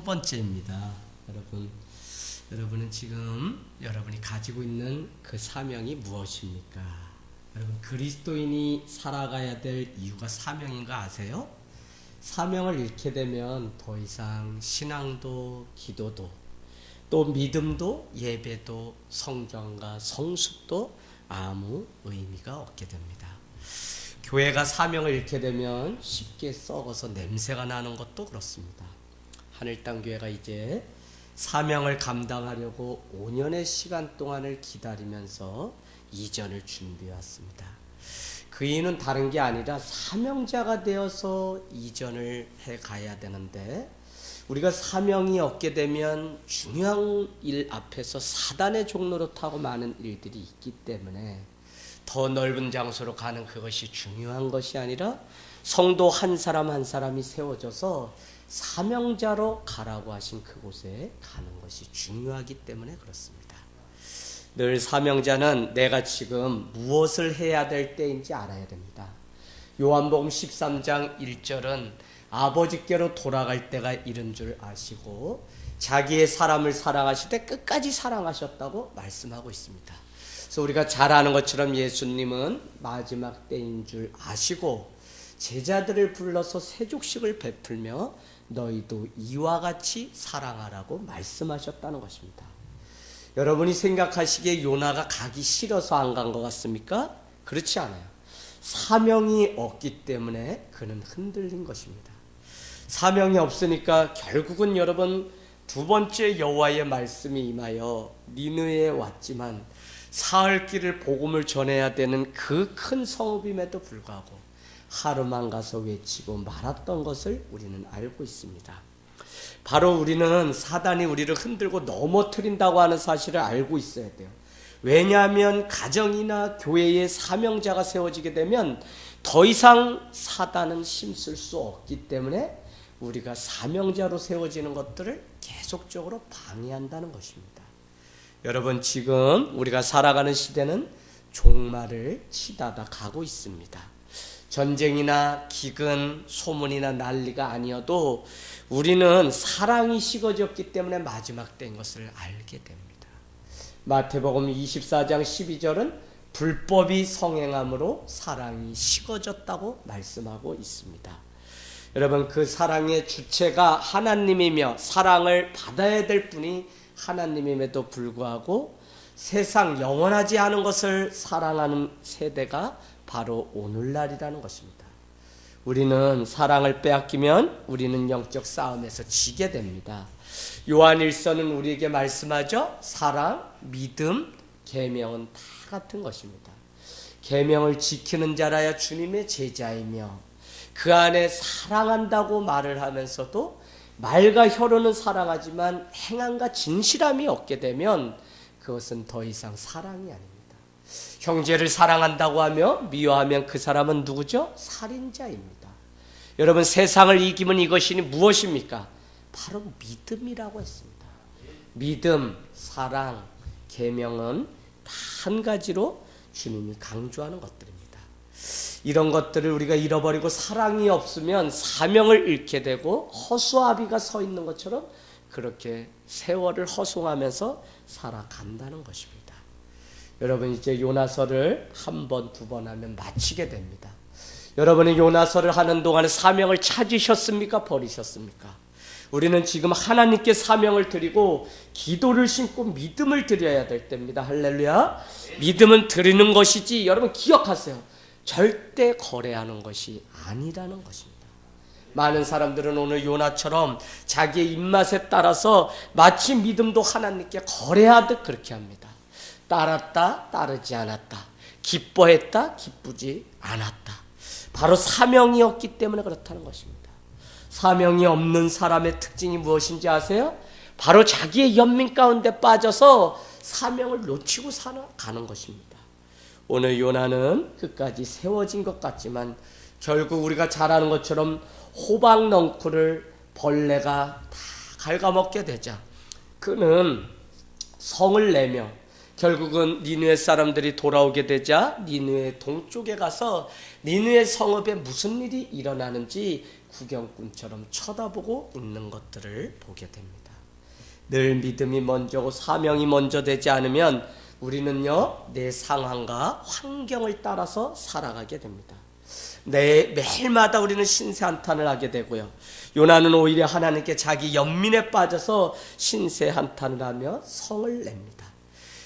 번째입니다. 여러분은 지금 여러분이 가지고 있는 그 사명이 무엇입니까? 여러분, 그리스도인이 살아가야 될 이유가 사명인 거 아세요? 사명을 잃게 되면 더 이상 신앙도 기도도 또 믿음도 예배도 성경과 성숙도 아무 의미가 없게 됩니다. 교회가 사명을 잃게 되면 쉽게 썩어서 냄새가 나는 것도 그렇습니다. 하늘땅교회가 이제 사명을 감당하려고 5년의 시간 동안을 기다리면서 이전을 준비해 왔습니다. 그 이유는 다른 게 아니라 사명자가 되어서 이전을 해 가야 되는데, 우리가 사명이 없게 되면 중요한 일 앞에서 사단의 종로로 타고 많은 일들이 있기 때문에 더 넓은 장소로 가는 그것이 중요한 것이 아니라 성도 한 사람 한 사람이 세워져서 사명자로 가라고 하신 그곳에 가는 것이 중요하기 때문에 그렇습니다. 늘 사명자는 내가 지금 무엇을 해야 될 때인지 알아야 됩니다. 요한복음 13장 1절은 아버지께로 돌아갈 때가 이른 줄 아시고 자기의 사람을 사랑하시되 끝까지 사랑하셨다고 말씀하고 있습니다. 그래서 우리가 잘 아는 것처럼 예수님은 마지막 때인 줄 아시고 제자들을 불러서 세족식을 베풀며 너희도 이와 같이 사랑하라고 말씀하셨다는 것입니다. 여러분이 생각하시기에 요나가 가기 싫어서 안 간 것 같습니까? 그렇지 않아요. 사명이 없기 때문에 그는 흔들린 것입니다. 사명이 없으니까 결국은 여러분 두 번째 여호와의 말씀이 임하여 니느웨에 왔지만 사흘 길을 복음을 전해야 되는 그 큰 성읍임에도 불구하고 하루만 가서 외치고 말았던 것을 우리는 알고 있습니다. 바로 우리는 사단이 우리를 흔들고 넘어뜨린다고 하는 사실을 알고 있어야 돼요. 왜냐하면 가정이나 교회에 사명자가 세워지게 되면 더 이상 사단은 힘쓸 수 없기 때문에 우리가 사명자로 세워지는 것들을 계속적으로 방해한다는 것입니다. 여러분, 지금 우리가 살아가는 시대는 종말을 치닫아 가고 있습니다. 전쟁이나 기근, 소문이나 난리가 아니어도 우리는 사랑이 식어졌기 때문에 마지막 때인 것을 알게 됩니다. 마태복음 24장 12절은 불법이 성행함으로 사랑이 식어졌다고 말씀하고 있습니다. 여러분, 그 사랑의 주체가 하나님이며 사랑을 받아야 될 분이 하나님임에도 불구하고 세상 영원하지 않은 것을 사랑하는 세대가 바로 오늘날이라는 것입니다. 우리는 사랑을 빼앗기면 우리는 영적 싸움에서 지게 됩니다. 요한일서는 우리에게 말씀하죠. 사랑, 믿음, 계명은 다 같은 것입니다. 계명을 지키는 자라야 주님의 제자이며 그 안에 사랑한다고 말을 하면서도 말과 혀로는 사랑하지만 행함과 진실함이 없게 되면 그것은 더 이상 사랑이 아닙니다. 형제를 사랑한다고 하며 미워하면 그 사람은 누구죠? 살인자입니다. 여러분, 세상을 이기면 이것이 무엇입니까? 바로 믿음이라고 했습니다. 믿음, 사랑, 계명은 다 한 가지로 주님이 강조하는 것들입니다. 이런 것들을 우리가 잃어버리고 사랑이 없으면 사명을 잃게 되고 허수아비가 서 있는 것처럼 그렇게 세월을 허송하면서 살아간다는 것입니다. 여러분, 이제 요나서를 한 번, 두 번 하면 마치게 됩니다. 여러분이 요나서를 하는 동안에 사명을 찾으셨습니까? 버리셨습니까? 우리는 지금 하나님께 사명을 드리고 기도를 심고 믿음을 드려야 될 때입니다. 할렐루야. 믿음은 드리는 것이지, 여러분 기억하세요, 절대 거래하는 것이 아니라는 것입니다. 많은 사람들은 오늘 요나처럼 자기의 입맛에 따라서 마치 믿음도 하나님께 거래하듯 그렇게 합니다. 따랐다, 따르지 않았다. 기뻐했다, 기쁘지 않았다. 바로 사명이 없기 때문에 그렇다는 것입니다. 사명이 없는 사람의 특징이 무엇인지 아세요? 바로 자기의 연민 가운데 빠져서 사명을 놓치고 살아가는 것입니다. 오늘 요나는 끝까지 세워진 것 같지만 결국 우리가 잘 아는 것처럼 호박 넝쿨을 벌레가 다 갉아먹게 되자 그는 성을 내며 결국은 니느웨 사람들이 돌아오게 되자 니느웨 동쪽에 가서 니느웨 성읍에 무슨 일이 일어나는지 구경꾼처럼 쳐다보고 있는 것들을 보게 됩니다. 늘 믿음이 먼저고 사명이 먼저 되지 않으면 우리는요, 내 상황과 환경을 따라서 살아가게 됩니다. 매일마다 우리는 신세한탄을 하게 되고요. 요나는 오히려 하나님께 자기 연민에 빠져서 신세한탄을 하며 성을 냅니다.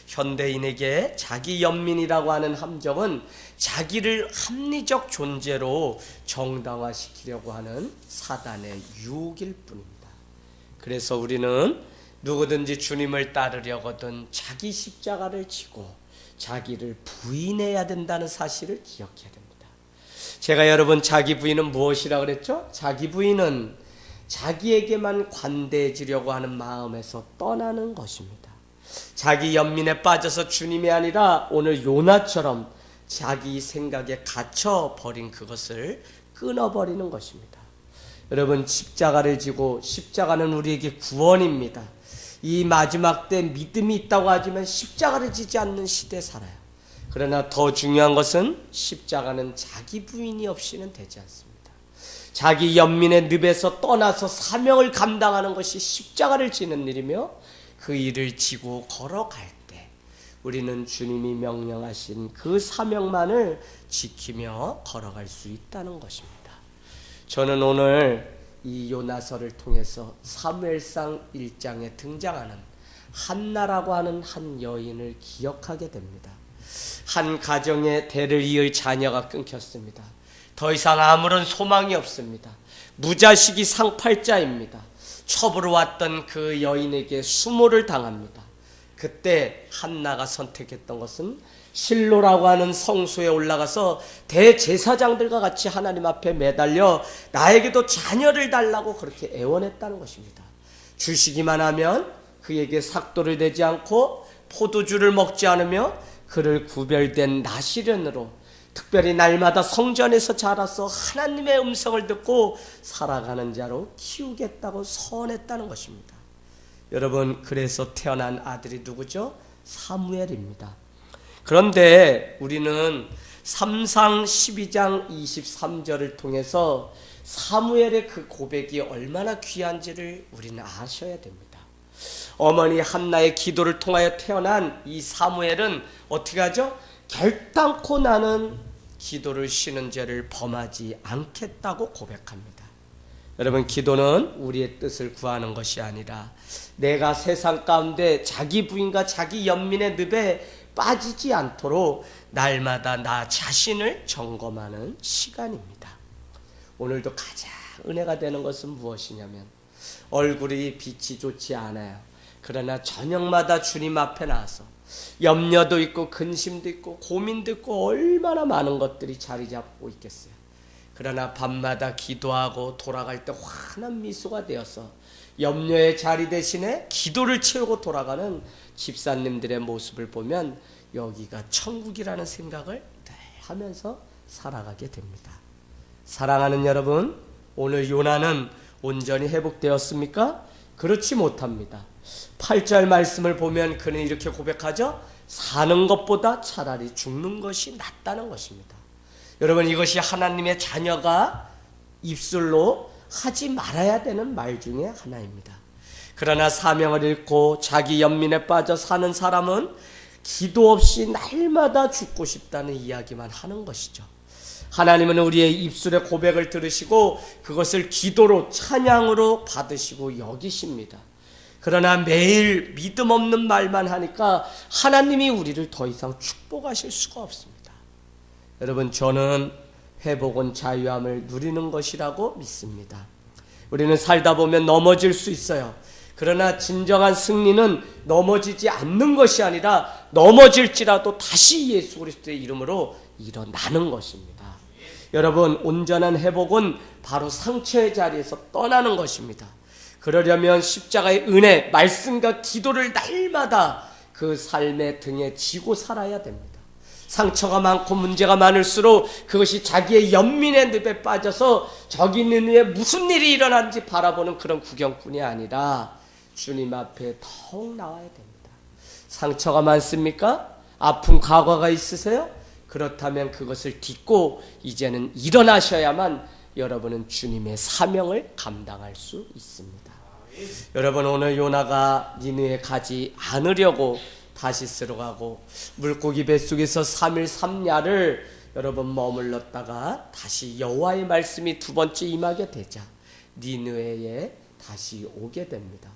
현대인에게 자기 연민이라고 하는 함정은 자기를 합리적 존재로 정당화시키려고 하는 사단의 유혹일 뿐입니다. 그래서 우리는 누구든지 주님을 따르려거든 자기 십자가를 지고 자기를 부인해야 된다는 사실을 기억해야 됩니다. 제가 여러분 자기 부인은 무엇이라고 그랬죠? 자기 부인은 자기에게만 관대해지려고 하는 마음에서 떠나는 것입니다. 자기 연민에 빠져서 주님이 아니라 오늘 요나처럼 자기 생각에 갇혀버린 그것을 끊어버리는 것입니다. 여러분 십자가를 지고 십자가는 우리에게 구원입니다. 이 마지막 때 믿음이 있다고 하지만 십자가를 지지 않는 시대에 살아요. 그러나 더 중요한 것은 십자가는 자기 부인이 없이는 되지 않습니다. 자기 연민의 늪에서 떠나서 사명을 감당하는 것이 십자가를 지는 일이며 그 일을 지고 걸어갈 때 우리는 주님이 명령하신 그 사명만을 지키며 걸어갈 수 있다는 것입니다. 저는 오늘 이 요나서를 통해서 사무엘상 1장에 등장하는 한나라고 하는 한 여인을 기억하게 됩니다. 한 가정의 대를 이을 자녀가 끊겼습니다. 더 이상 아무런 소망이 없습니다. 무자식이 상팔자입니다. 첩으로 왔던 그 여인에게 수모를 당합니다. 그때 한나가 선택했던 것은 실로라고 하는 성소에 올라가서 대제사장들과 같이 하나님 앞에 매달려 나에게도 자녀를 달라고 그렇게 애원했다는 것입니다. 주시기만 하면 그에게 삭도를 내지 않고 포도주를 먹지 않으며 그를 구별된 나시련으로 특별히 날마다 성전에서 자라서 하나님의 음성을 듣고 살아가는 자로 키우겠다고 선했다는 것입니다. 여러분, 그래서 태어난 아들이 누구죠? 사무엘입니다. 그런데 우리는 3상 12장 23절을 통해서 사무엘의 그 고백이 얼마나 귀한지를 우리는 아셔야 됩니다. 어머니 한나의 기도를 통하여 태어난 이 사무엘은 어떻게 하죠? 결단코 나는 기도를 쉬는 죄를 범하지 않겠다고 고백합니다. 여러분, 기도는 우리의 뜻을 구하는 것이 아니라 내가 세상 가운데 자기 부인과 자기 연민의 늪에 빠지지 않도록 날마다 나 자신을 점검하는 시간입니다. 오늘도 가장 은혜가 되는 것은 무엇이냐면 얼굴이 빛이 좋지 않아요. 그러나 저녁마다 주님 앞에 나와서 염려도 있고 근심도 있고 고민도 있고 얼마나 많은 것들이 자리 잡고 있겠어요. 그러나 밤마다 기도하고 돌아갈 때 환한 미소가 되어서 염려의 자리 대신에 기도를 채우고 돌아가는 집사님들의 모습을 보면 여기가 천국이라는 생각을 늘 하면서 살아가게 됩니다. 사랑하는 여러분, 오늘 요나는 온전히 회복되었습니까? 그렇지 못합니다. 8절 말씀을 보면 그는 이렇게 고백하죠. 사는 것보다 차라리 죽는 것이 낫다는 것입니다. 여러분, 이것이 하나님의 자녀가 입술로 하지 말아야 되는 말 중에 하나입니다. 그러나 사명을 잃고 자기 연민에 빠져 사는 사람은 기도 없이 날마다 죽고 싶다는 이야기만 하는 것이죠. 하나님은 우리의 입술의 고백을 들으시고 그것을 기도로 찬양으로 받으시고 여기십니다. 그러나 매일 믿음 없는 말만 하니까 하나님이 우리를 더 이상 축복하실 수가 없습니다. 여러분, 저는 회복은 자유함을 누리는 것이라고 믿습니다. 우리는 살다 보면 넘어질 수 있어요. 그러나 진정한 승리는 넘어지지 않는 것이 아니라 넘어질지라도 다시 예수 그리스도의 이름으로 일어나는 것입니다. 여러분, 온전한 회복은 바로 상처의 자리에서 떠나는 것입니다. 그러려면 십자가의 은혜, 말씀과 기도를 날마다 그 삶의 등에 지고 살아야 됩니다. 상처가 많고 문제가 많을수록 그것이 자기의 연민의 늪에 빠져서 저기 있는 위에 무슨 일이 일어난지 바라보는 그런 구경꾼이 아니라 주님 앞에 더욱 나와야 됩니다. 상처가 많습니까? 아픈 과거가 있으세요? 그렇다면 그것을 딛고 이제는 일어나셔야만 여러분은 주님의 사명을 감당할 수 있습니다. 여러분, 오늘 요나가 니느웨에 가지 않으려고 다시스로 가고 물고기 뱃속에서 3일 3야를 여러분 머물렀다가 다시 여호와의 말씀이 두 번째 임하게 되자 니느웨에 다시 오게 됩니다.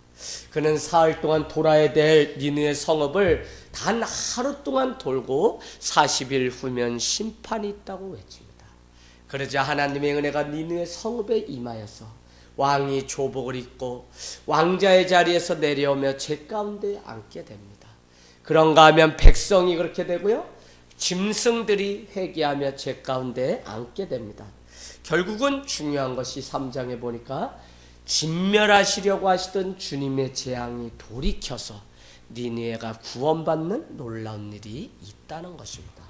그는 사흘 동안 돌아야 될 니느웨 성읍을 단 하루 동안 돌고 40일 후면 심판이 있다고 외칩니다. 그러자 하나님의 은혜가 니느웨 성읍에 임하여서 왕이 조복을 입고 왕자의 자리에서 내려오며 제 가운데 앉게 됩니다. 그런가 하면 백성이 그렇게 되고요, 짐승들이 회개하며 제 가운데 앉게 됩니다. 결국은 중요한 것이 3장에 보니까 진멸하시려고 하시던 주님의 재앙이 돌이켜서 니느웨가 구원받는 놀라운 일이 있다는 것입니다.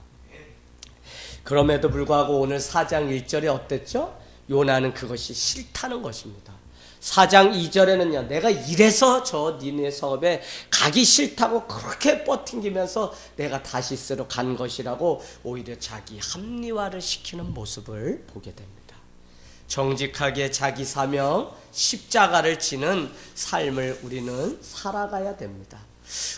그럼에도 불구하고 오늘 4장 1절에 어땠죠? 요나는 그것이 싫다는 것입니다. 4장 2절에는요, 내가 이래서 저 니느웨 성읍에 가기 싫다고 그렇게 뻗팅기면서 내가 다시스로 간 것이라고 오히려 자기 합리화를 시키는 모습을 보게 됩니다. 정직하게 자기 사명, 십자가를 지는 삶을 우리는 살아가야 됩니다.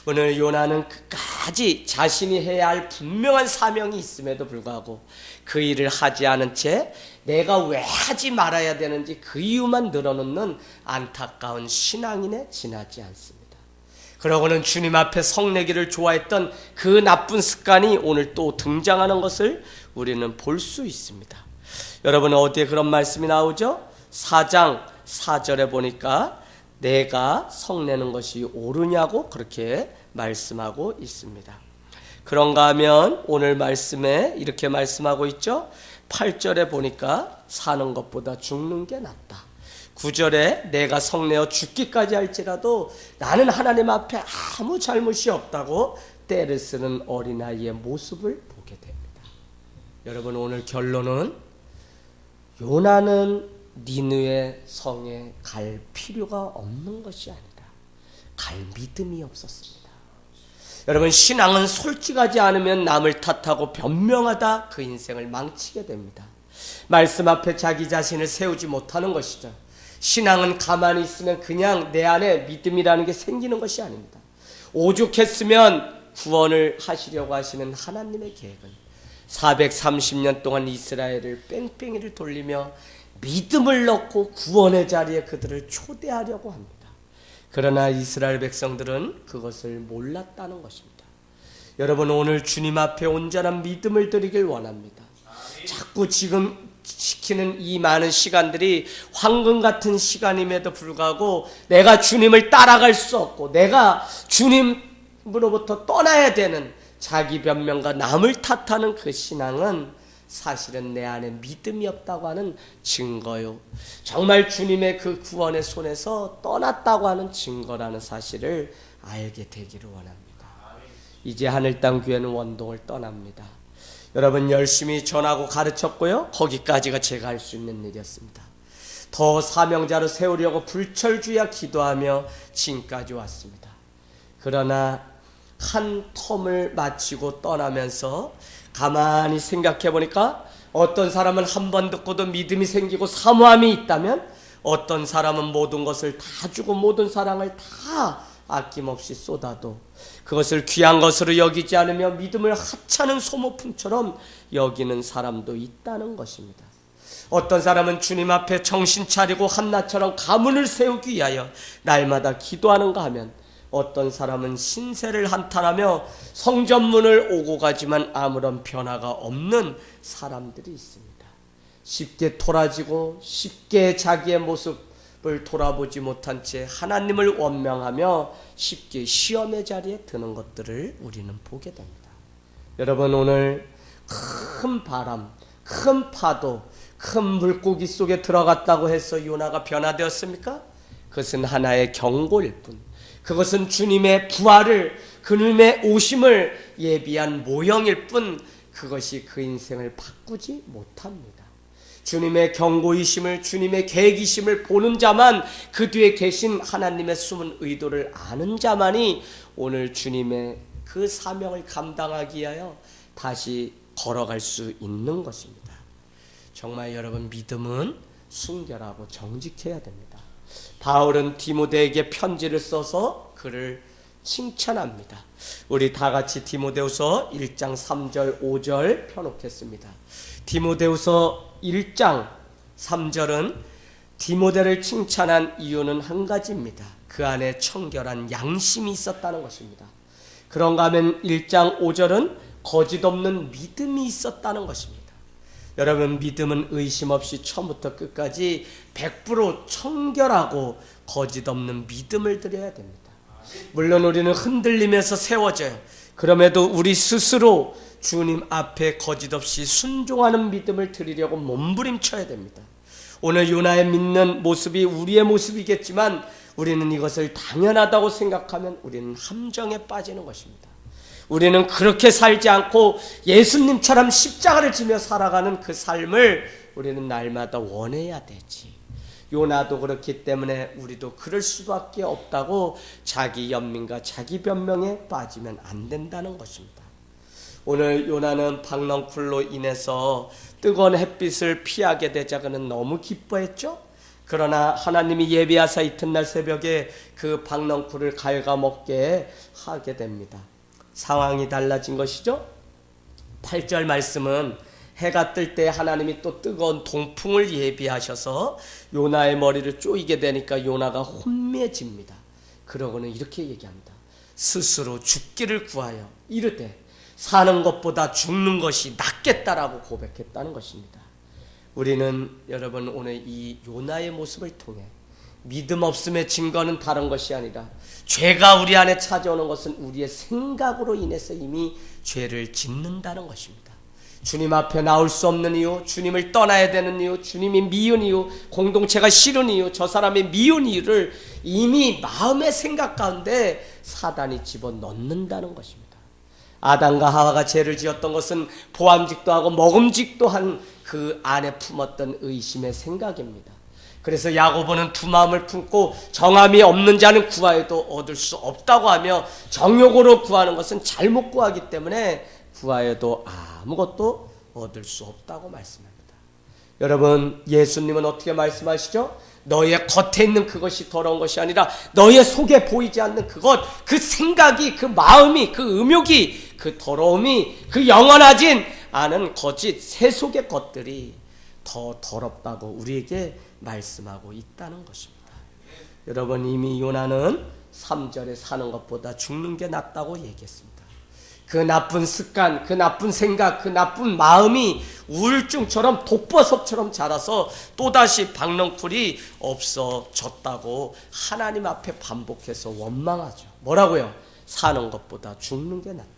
오늘 요나는 끝까지 자신이 해야 할 분명한 사명이 있음에도 불구하고 그 일을 하지 않은 채 내가 왜 하지 말아야 되는지 그 이유만 늘어놓는 안타까운 신앙인에 지나지 않습니다. 그러고는 주님 앞에 성내기를 좋아했던 그 나쁜 습관이 오늘 또 등장하는 것을 우리는 볼 수 있습니다. 여러분, 어디에 그런 말씀이 나오죠? 4장 4절에 보니까 내가 성내는 것이 옳으냐고 그렇게 말씀하고 있습니다. 그런가 하면 오늘 말씀에 이렇게 말씀하고 있죠. 8절에 보니까 사는 것보다 죽는 게 낫다. 9절에 내가 성내어 죽기까지 할지라도 나는 하나님 앞에 아무 잘못이 없다고 때를 쓰는 어린아이의 모습을 보게 됩니다. 여러분, 오늘 결론은 요나는 니느웨 성에 갈 필요가 없는 것이 아니라 갈 믿음이 없었습니다. 여러분, 신앙은 솔직하지 않으면 남을 탓하고 변명하다 그 인생을 망치게 됩니다. 말씀 앞에 자기 자신을 세우지 못하는 것이죠. 신앙은 가만히 있으면 그냥 내 안에 믿음이라는 게 생기는 것이 아닙니다. 오죽했으면 구원을 하시려고 하시는 하나님의 계획은 430년 동안 이스라엘을 뺑뺑이를 돌리며 믿음을 넣고 구원의 자리에 그들을 초대하려고 합니다. 그러나 이스라엘 백성들은 그것을 몰랐다는 것입니다. 여러분, 오늘 주님 앞에 온전한 믿음을 드리길 원합니다. 자꾸 지금 시키는 이 많은 시간들이 황금 같은 시간임에도 불구하고 내가 주님을 따라갈 수 없고 내가 주님으로부터 떠나야 되는 자기 변명과 남을 탓하는 그 신앙은 사실은 내 안에 믿음이 없다고 하는 증거요, 정말 주님의 그 구원의 손에서 떠났다고 하는 증거라는 사실을 알게 되기를 원합니다. 이제 하늘땅교회는 원동을 떠납니다. 여러분, 열심히 전하고 가르쳤고요, 거기까지가 제가 할 수 있는 일이었습니다. 더 사명자로 세우려고 불철주야 기도하며 지금까지 왔습니다. 그러나 한 텀을 마치고 떠나면서 가만히 생각해 보니까 어떤 사람은 한 번 듣고도 믿음이 생기고 사모함이 있다면 어떤 사람은 모든 것을 다 주고 모든 사랑을 다 아낌없이 쏟아도 그것을 귀한 것으로 여기지 않으며 믿음을 하찮은 소모품처럼 여기는 사람도 있다는 것입니다. 어떤 사람은 주님 앞에 정신 차리고 한나처럼 가문을 세우기 위하여 날마다 기도하는가 하면 어떤 사람은 신세를 한탄하며 성전문을 오고 가지만 아무런 변화가 없는 사람들이 있습니다. 쉽게 토라지고 쉽게 자기의 모습을 돌아보지 못한 채 하나님을 원망하며 쉽게 시험의 자리에 드는 것들을 우리는 보게 됩니다. 여러분, 오늘 큰 바람, 큰 파도, 큰 물고기 속에 들어갔다고 해서 요나가 변화되었습니까? 그것은 하나의 경고일 뿐, 그것은 주님의 부활을, 그님의 오심을 예비한 모형일 뿐 그것이 그 인생을 바꾸지 못합니다. 주님의 경고이심을, 주님의 계획이심을 보는 자만, 그 뒤에 계신 하나님의 숨은 의도를 아는 자만이 오늘 주님의 그 사명을 감당하기 위하여 다시 걸어갈 수 있는 것입니다. 정말 여러분, 믿음은 순결하고 정직해야 됩니다. 바울은 디모데에게 편지를 써서 그를 칭찬합니다. 우리 다 같이 디모데후서 1장 3절 5절 펴놓겠습니다. 디모데후서 1장 3절은 디모데를 칭찬한 이유는 한 가지입니다. 그 안에 청결한 양심이 있었다는 것입니다. 그런가 하면 1장 5절은 거짓 없는 믿음이 있었다는 것입니다. 여러분, 믿음은 의심 없이 처음부터 끝까지 100% 청결하고 거짓 없는 믿음을 드려야 됩니다. 물론 우리는 흔들리면서 세워져요. 그럼에도 우리 스스로 주님 앞에 거짓 없이 순종하는 믿음을 드리려고 몸부림쳐야 됩니다. 오늘 요나의 믿는 모습이 우리의 모습이겠지만 우리는 이것을 당연하다고 생각하면 우리는 함정에 빠지는 것입니다. 우리는 그렇게 살지 않고 예수님처럼 십자가를 지며 살아가는 그 삶을 우리는 날마다 원해야 되지. 요나도 그렇기 때문에 우리도 그럴 수밖에 없다고 자기 연민과 자기 변명에 빠지면 안 된다는 것입니다. 오늘 요나는 박넝쿨로 인해서 뜨거운 햇빛을 피하게 되자 그는 너무 기뻐했죠. 그러나 하나님이 예비하사 이튿날 새벽에 그 박넝쿨을 갉아먹게 하게 됩니다. 상황이 달라진 것이죠. 8절 말씀은 해가 뜰 때 하나님이 또 뜨거운 동풍을 예비하셔서 요나의 머리를 쪼이게 되니까 요나가 혼미해집니다. 그러고는 이렇게 얘기합니다. 스스로 죽기를 구하여 이르되 사는 것보다 죽는 것이 낫겠다라고 고백했다는 것입니다. 우리는 여러분, 오늘 이 요나의 모습을 통해 믿음 없음의 증거는 다른 것이 아니라 죄가 우리 안에 찾아오는 것은 우리의 생각으로 인해서 이미 죄를 짓는다는 것입니다. 주님 앞에 나올 수 없는 이유, 주님을 떠나야 되는 이유, 주님이 미운 이유, 공동체가 싫은 이유, 저 사람이 미운 이유를 이미 마음의 생각 가운데 사단이 집어넣는다는 것입니다. 아담과 하와가 죄를 지었던 것은 보암직도 하고 먹음직도 한 그 안에 품었던 의심의 생각입니다. 그래서 야고보는 두 마음을 품고 정함이 없는 자는 구하여도 얻을 수 없다고 하며 정욕으로 구하는 것은 잘못 구하기 때문에 구하여도 아무것도 얻을 수 없다고 말씀합니다. 여러분, 예수님은 어떻게 말씀하시죠? 너의 겉에 있는 그것이 더러운 것이 아니라 너의 속에 보이지 않는 그것, 그 생각이, 그 마음이, 그 음욕이, 그 더러움이, 그 영원하진 않은 거짓 세속의 것들이 더 더럽다고 우리에게 말씀하고 있다는 것입니다. 여러분, 이미 요나는 3절에 사는 것보다 죽는 게 낫다고 얘기했습니다. 그 나쁜 습관, 그 나쁜 생각, 그 나쁜 마음이 우울증처럼 독버섯처럼 자라서 또다시 박넝쿨이 없어졌다고 하나님 앞에 반복해서 원망하죠. 뭐라고요? 사는 것보다 죽는 게 낫다.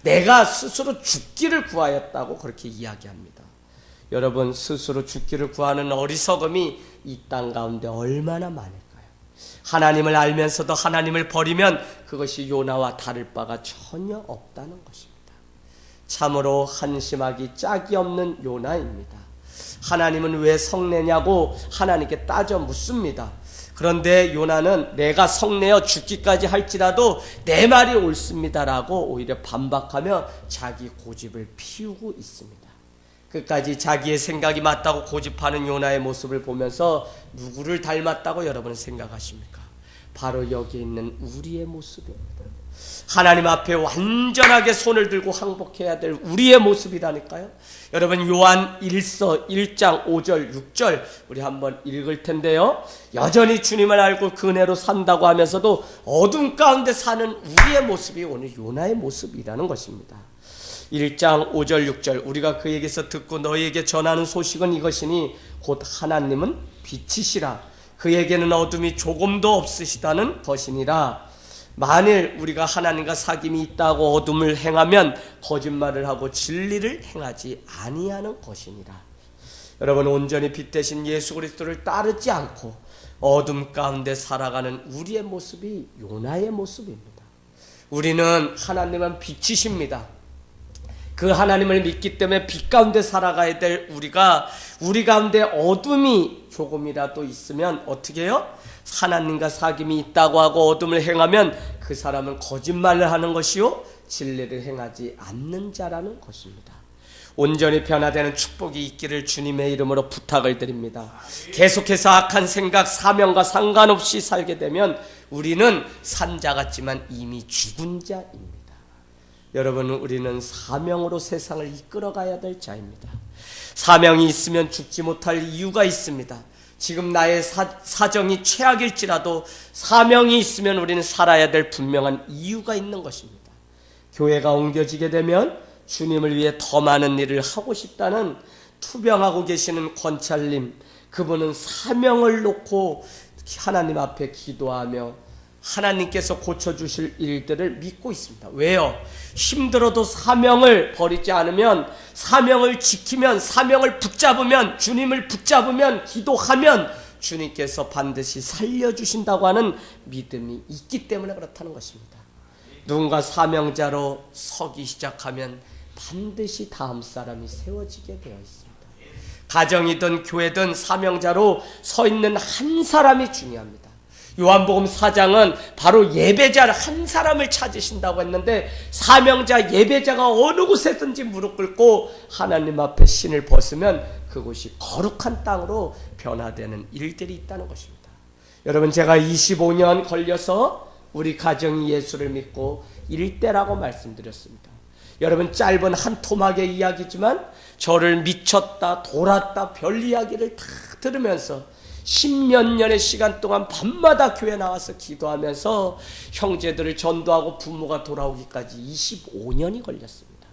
내가 스스로 죽기를 구하였다고 그렇게 이야기합니다. 여러분, 스스로 죽기를 구하는 어리석음이 이 땅 가운데 얼마나 많을까요? 하나님을 알면서도 하나님을 버리면 그것이 요나와 다를 바가 전혀 없다는 것입니다. 참으로 한심하기 짝이 없는 요나입니다. 하나님은 왜 성내냐고 하나님께 따져 묻습니다. 그런데 요나는 내가 성내어 죽기까지 할지라도 내 말이 옳습니다라고 오히려 반박하며 자기 고집을 피우고 있습니다. 끝까지 자기의 생각이 맞다고 고집하는 요나의 모습을 보면서 누구를 닮았다고 여러분은 생각하십니까? 바로 여기에 있는 우리의 모습입니다. 하나님 앞에 완전하게 손을 들고 항복해야 될 우리의 모습이라니까요. 여러분, 요한 1서 1장 5절 6절 우리 한번 읽을 텐데요. 여전히 주님을 알고 그 은혜로 산다고 하면서도 어둠 가운데 사는 우리의 모습이 오늘 요나의 모습이라는 것입니다. 1장 5절 6절 우리가 그에게서 듣고 너희에게 전하는 소식은 이것이니 곧 하나님은 빛이시라 그에게는 어둠이 조금도 없으시다는 것이니라. 만일 우리가 하나님과 사귐이 있다고 어둠을 행하면 거짓말을 하고 진리를 행하지 아니하는 것이니라. 여러분, 온전히 빛 대신 예수 그리스도를 따르지 않고 어둠 가운데 살아가는 우리의 모습이 요나의 모습입니다. 우리는 하나님은 빛이십니다. 그 하나님을 믿기 때문에 빛 가운데 살아가야 될 우리가 우리 가운데 어둠이 조금이라도 있으면 어떻게 해요? 하나님과 사귐이 있다고 하고 어둠을 행하면 그 사람은 거짓말을 하는 것이요 진리를 행하지 않는 자라는 것입니다. 온전히 변화되는 축복이 있기를 주님의 이름으로 부탁을 드립니다. 계속해서 악한 생각, 사명과 상관없이 살게 되면 우리는 산자 같지만 이미 죽은 자입니다. 여러분, 우리는 사명으로 세상을 이끌어가야 될 자입니다. 사명이 있으면 죽지 못할 이유가 있습니다. 지금 나의 사정이 최악일지라도 사명이 있으면 우리는 살아야 될 분명한 이유가 있는 것입니다. 교회가 옮겨지게 되면 주님을 위해 더 많은 일을 하고 싶다는 투병하고 계시는 권찰님, 그분은 사명을 놓고 하나님 앞에 기도하며 하나님께서 고쳐주실 일들을 믿고 있습니다. 왜요? 힘들어도 사명을 버리지 않으면, 사명을 지키면, 사명을 붙잡으면, 주님을 붙잡으면, 기도하면 주님께서 반드시 살려주신다고 하는 믿음이 있기 때문에 그렇다는 것입니다. 누군가 사명자로 서기 시작하면 반드시 다음 사람이 세워지게 되어 있습니다. 가정이든 교회든 사명자로 서 있는 한 사람이 중요합니다. 요한복음 4장은 바로 예배자 한 사람을 찾으신다고 했는데, 사명자 예배자가 어느 곳에든지 무릎 꿇고 하나님 앞에 신을 벗으면 그곳이 거룩한 땅으로 변화되는 일들이 있다는 것입니다. 여러분, 제가 25년 걸려서 우리 가정이 예수를 믿고 일대라고 말씀드렸습니다. 여러분, 짧은 한 토막의 이야기지만 저를 미쳤다, 돌았다, 별 이야기를 다 들으면서 10몇 년의 시간 동안 밤마다 교회 나와서 기도하면서 형제들을 전도하고 부모가 돌아오기까지 25년이 걸렸습니다.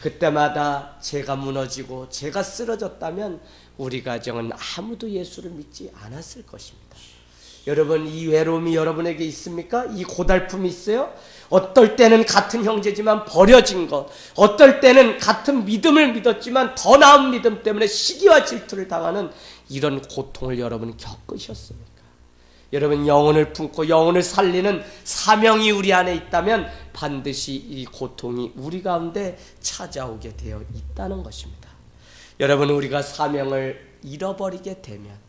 그때마다 제가 무너지고 제가 쓰러졌다면 우리 가정은 아무도 예수를 믿지 않았을 것입니다. 여러분, 이 외로움이 여러분에게 있습니까? 이 고달픔이 있어요? 어떨 때는 같은 형제지만 버려진 것, 어떨 때는 같은 믿음을 믿었지만 더 나은 믿음 때문에 시기와 질투를 당하는 이런 고통을 여러분 겪으셨습니까? 여러분, 영혼을 품고 영혼을 살리는 사명이 우리 안에 있다면 반드시 이 고통이 우리 가운데 찾아오게 되어 있다는 것입니다. 여러분, 우리가 사명을 잃어버리게 되면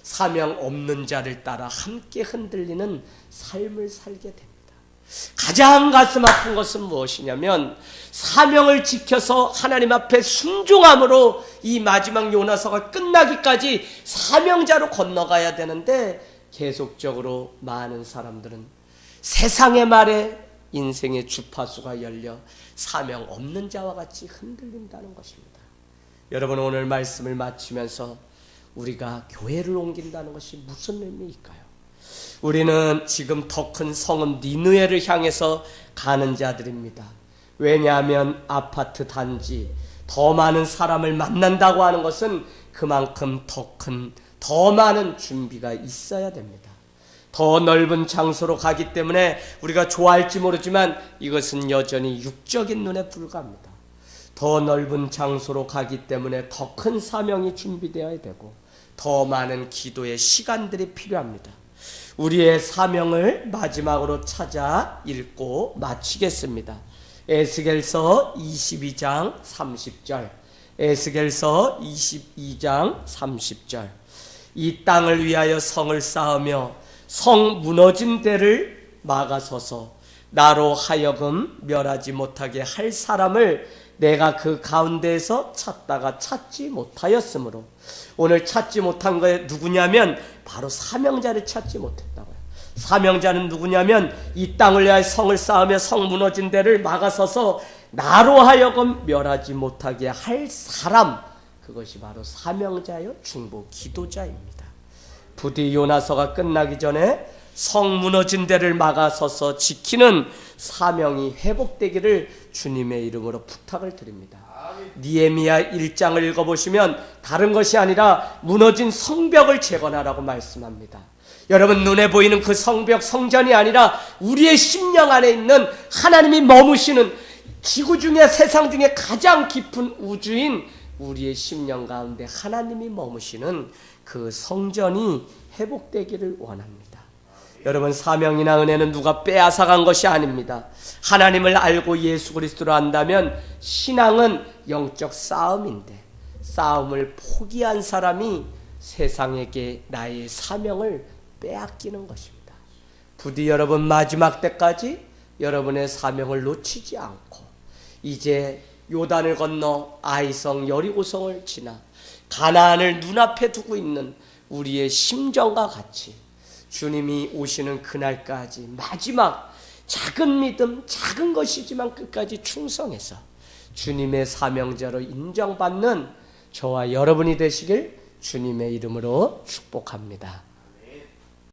사명 없는 자를 따라 함께 흔들리는 삶을 살게 됩니다. 가장 가슴 아픈 것은 무엇이냐면, 사명을 지켜서 하나님 앞에 순종함으로 이 마지막 요나서가 끝나기까지 사명자로 건너가야 되는데, 계속적으로 많은 사람들은 세상의 말에 인생의 주파수가 열려 사명 없는 자와 같이 흔들린다는 것입니다. 여러분, 오늘 말씀을 마치면서 우리가 교회를 옮긴다는 것이 무슨 의미일까요? 우리는 지금 더 큰 성은 니느웨를 향해서 가는 자들입니다. 왜냐하면 아파트 단지, 더 많은 사람을 만난다고 하는 것은 그만큼 더 많은 준비가 있어야 됩니다. 더 넓은 장소로 가기 때문에 우리가 좋아할지 모르지만 이것은 여전히 육적인 눈에 불과합니다. 더 넓은 장소로 가기 때문에 더 큰 사명이 준비되어야 되고 더 많은 기도의 시간들이 필요합니다. 우리의 사명을 마지막으로 찾아 읽고 마치겠습니다. 에스겔서 22장 30절, 에스겔서 22장 30절. 이 땅을 위하여 성을 쌓으며 성 무너진 데를 막아서서 나로 하여금 멸하지 못하게 할 사람을 내가 그 가운데에서 찾다가 찾지 못하였으므로, 오늘 찾지 못한 게 누구냐면 바로 사명자를 찾지 못했다고요. 사명자는 누구냐면 이 땅을 위하여 성을 쌓으며 성 무너진 데를 막아서서 나로 하여금 멸하지 못하게 할 사람, 그것이 바로 사명자요 중보 기도자입니다. 부디 요나서가 끝나기 전에 성 무너진 데를 막아서서 지키는 사명이 회복되기를 주님의 이름으로 부탁을 드립니다. 니에미야 1장을 읽어보시면 다른 것이 아니라 무너진 성벽을 재건하라고 말씀합니다. 여러분, 눈에 보이는 그 성벽, 성전이 아니라 우리의 심령 안에 있는 하나님이 머무시는, 지구 중에 세상 중에 가장 깊은 우주인 우리의 심령 가운데 하나님이 머무시는 그 성전이 회복되기를 원합니다. 여러분, 사명이나 은혜는 누가 빼앗아간 것이 아닙니다. 하나님을 알고 예수 그리스도를 안다면 신앙은 영적 싸움인데, 싸움을 포기한 사람이 세상에게 나의 사명을 빼앗기는 것입니다. 부디 여러분 마지막 때까지 여러분의 사명을 놓치지 않고 이제 요단을 건너 아이성 여리고성을 지나 가나안을 눈앞에 두고 있는 우리의 심정과 같이 주님이 오시는 그날까지 마지막 작은 믿음, 작은 것이지만 끝까지 충성해서 주님의 사명자로 인정받는 저와 여러분이 되시길 주님의 이름으로 축복합니다.